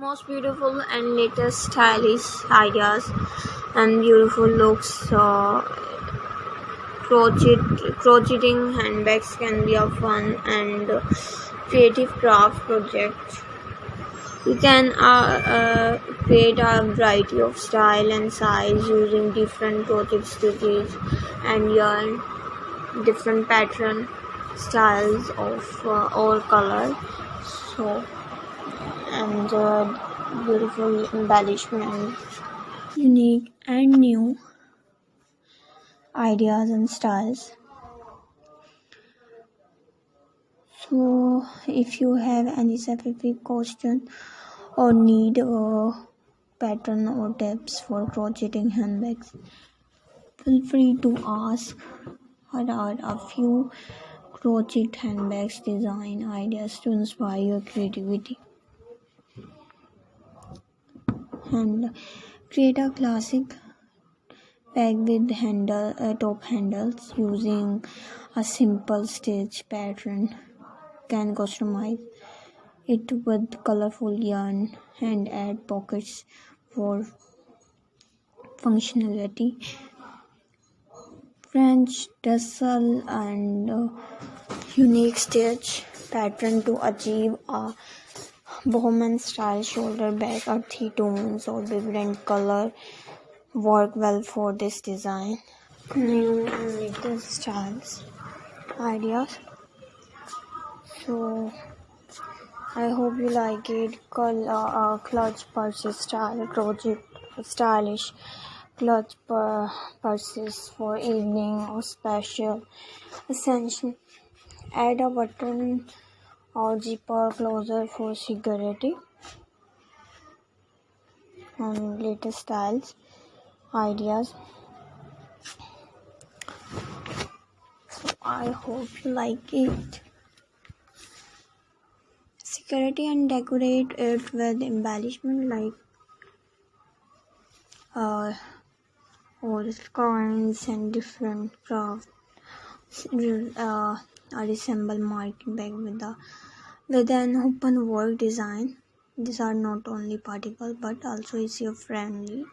most beautiful and latest stylish ideas and beautiful looks. Crocheting handbags can be a fun and creative craft project. You can create a variety of style and size using different crochet stitches and yarn, different pattern, styles of or color. So and beautiful embellishment, unique and new ideas and styles. So if you have any specific question or need a pattern or tips for crocheting handbags, feel free to ask. Here are a few crochet handbags design ideas to inspire your creativity. And create a classic bag with top handles using a simple stitch pattern. Can customize it with colorful yarn and add pockets for functionality. French tassel and unique stitch pattern to achieve a bohemian style shoulder bag. Earthy tones or vibrant color work well for this design. New and latest styles ideas. So I hope you like it. Clutch purses style crochet stylish clutch purses for evening or special essential. Add a button or zipper closer for security. And latest styles ideas. So I hope you like it. Security and decorate it with embellishment like old coins and different crafts. Resemble market bag with an open work design. These are not only practical but also easier friendly.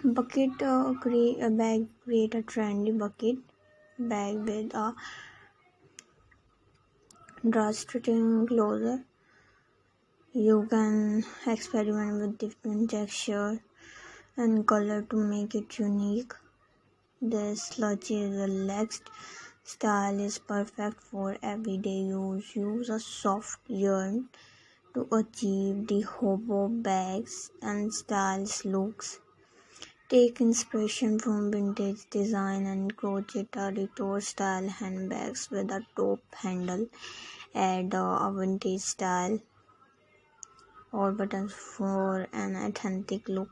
Bucket create a trendy bucket bag with a drawstring closer. You can experiment with different texture and color to make it unique. This sludgy relaxed style is perfect for everyday use. Use a soft yarn to achieve the hobo bags and stylish looks. Take inspiration from vintage design and crochet a retro style handbags with a top handle. Add a vintage style or buttons for an authentic look.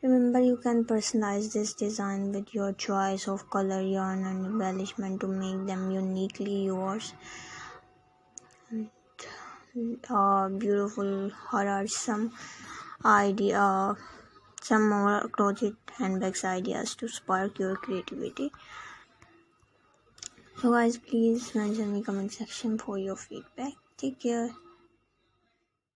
Remember, you can personalize this design with your choice of color, yarn and embellishment to make them uniquely yours. Beautiful. Here are some more crochet handbags ideas to spark your creativity. So guys, please mention in the comment section for your feedback. Take care.